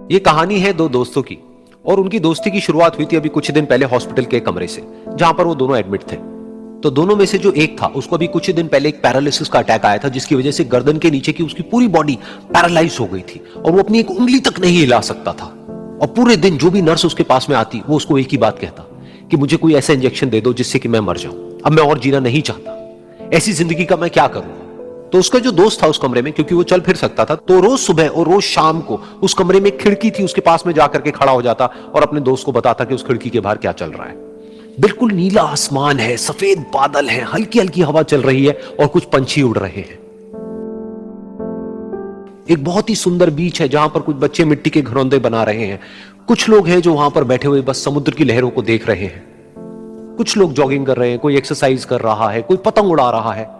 ये कहानी है दो दोस्तों की और उनकी दोस्ती की शुरुआत हुई थी अभी कुछ दिन पहले हॉस्पिटल के कमरे से, जहां पर वो दोनों एडमिट थे। तो दोनों में से जो एक था उसको अभी कुछ दिन पहले एक पैरालिसिस का अटैक आया था, जिसकी वजह से गर्दन के नीचे की उसकी पूरी बॉडी पैरालाइज हो गई थी और वो अपनी एक उंगली तक नहीं हिला सकता था। और पूरे दिन जो भी नर्स उसके पास में आती वो उसको एक ही बात कहता कि मुझे कोई ऐसा इंजेक्शन दे दो जिससे कि मैं मर जाऊं, अब मैं और जीना नहीं चाहता, ऐसी जिंदगी का मैं क्या करूंगा। तो उसका जो दोस्त था उस कमरे में, क्योंकि वो चल फिर सकता था, तो रोज सुबह और रोज शाम को उस कमरे में एक खिड़की थी, उसके पास में जाकर के खड़ा हो जाता और अपने दोस्त को बताता कि उस खिड़की के बाहर क्या चल रहा है। बिल्कुल नीला आसमान है, सफेद बादल है, हल्की हल्की हवा चल रही है और कुछ पंछी उड़ रहे हैं। एक बहुत ही सुंदर बीच है जहां पर कुछ बच्चे मिट्टी के घरौंदे बना रहे हैं। कुछ लोग हैं जो वहां पर बैठे हुए बस समुद्र की लहरों को देख रहे हैं। कुछ लोग जॉगिंग कर रहे हैं, कोई एक्सरसाइज कर रहा है, कोई पतंग उड़ा रहा है।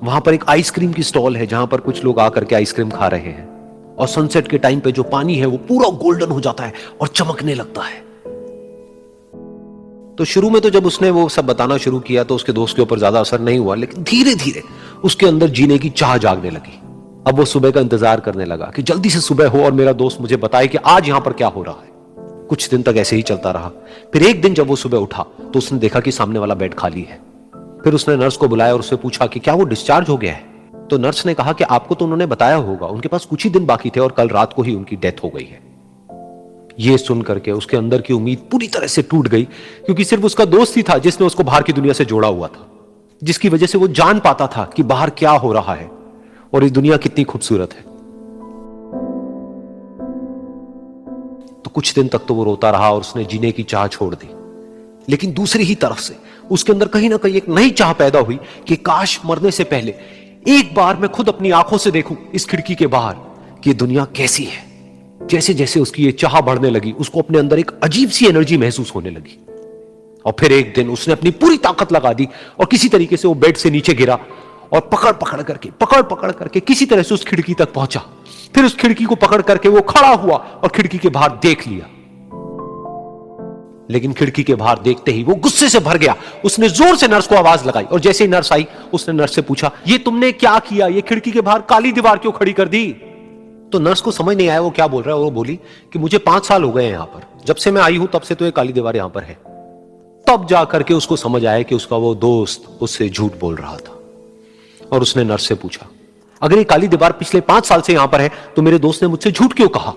वहां पर एक आइसक्रीम की स्टॉल है जहां पर कुछ लोग आकर के आइसक्रीम खा रहे हैं। और सनसेट के टाइम पे जो पानी है वो पूरा गोल्डन हो जाता है और चमकने लगता है। तो शुरू में तो जब उसने वो सब बताना शुरू किया तो उसके दोस्त के ऊपर ज्यादा असर नहीं हुआ, लेकिन धीरे धीरे उसके अंदर जीने की चाह जागने लगी। अब वो सुबह का इंतजार करने लगा कि जल्दी से सुबह हो और मेरा दोस्त मुझे बताए कि आज यहां पर क्या हो रहा है। कुछ दिन तक ऐसे ही चलता रहा। फिर एक दिन जब वो सुबह उठा तो उसने देखा कि सामने वाला बेड खाली है। फिर उसने नर्स को बुलाया और उससे पूछा कि क्या वो डिस्चार्ज हो गया है। तो नर्स ने कहा कि आपको तो उन्होंने बताया होगा, उनके पास कुछ ही दिन बाकी थे और कल रात को ही उनकी डेथ हो गई है। यह सुन करके उसके अंदर की उम्मीद पूरी तरह से टूट गई, क्योंकि सिर्फ उसका दोस्त ही था जिसने उसको बाहर की दुनिया से जोड़ा हुआ था, जिसकी वजह से वो जान पाता था कि बाहर क्या हो रहा है और इस दुनिया कितनी खूबसूरत है। तो कुछ दिन तक तो वो रोता रहा और उसने जीने की चाह छोड़ दी। लेकिन दूसरी ही तरफ से उसके अंदर कहीं ना कहीं एक नई चाह पैदा हुई कि काश मरने से पहले एक बार मैं खुद अपनी आंखों से देखूं इस खिड़की के बाहर कि ये दुनिया कैसी है। जैसे जैसे उसकी ये चाह बढ़ने लगी, उसको अपने अंदर एक अजीब सी एनर्जी महसूस होने लगी। और फिर एक दिन उसने अपनी पूरी ताकत लगा दी और किसी तरीके से वो बेड से नीचे गिरा और पकड़ पकड़ करके किसी तरह से उस खिड़की तक पहुंचा। फिर उस खिड़की को पकड़ करके वो खड़ा हुआ और खिड़की के बाहर देख लिया। लेकिन खिड़की के बाहर देखते ही वो गुस्से से भर गया। उसने जोर से नर्स को आवाज लगाई और जैसे ही नर्स आई उसने नर्स से पूछा, ये तुमने क्या किया, ये खिड़की के बाहर काली दीवार क्यों खड़ी कर दी। तो नर्स को समझ नहीं आया वो क्या बोल रहा है। वो बोली कि मुझे 5 साल हो गए हैं यहां पर, जब से मैं आई हूं तब से तो ये काली दीवार यहां पर है। तब जाकर के उसको समझ आया कि उसका वो दोस्त उससे झूठ बोल रहा था। और उसने नर्स से पूछा, अगर ये काली दीवार पिछले 5 साल से यहां पर है तो मेरे दोस्त ने मुझसे झूठ क्यों कहा।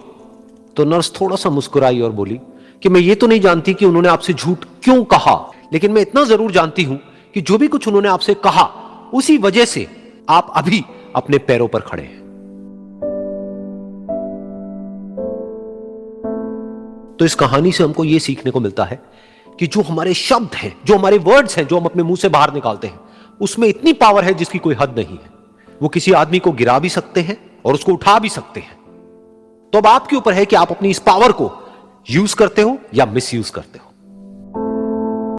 तो नर्स थोड़ा सा मुस्कुराई और बोली कि मैं ये तो नहीं जानती कि उन्होंने आपसे झूठ क्यों कहा, लेकिन मैं इतना जरूर जानती हूं कि जो भी कुछ उन्होंने आपसे कहा उसी वजह से आप अभी अपने पैरों पर खड़े हैं। तो इस कहानी से हमको यह सीखने को मिलता है कि जो हमारे शब्द हैं, जो हमारे वर्ड्स हैं, जो हम अपने मुंह से बाहर निकालते हैं, उसमें इतनी पावर है जिसकी कोई हद नहीं है। वो किसी आदमी को गिरा भी सकते हैं और उसको उठा भी सकते हैं। तो अब आपके ऊपर है कि आप अपनी इस पावर को यूज करते हो या मिस यूज करते हो।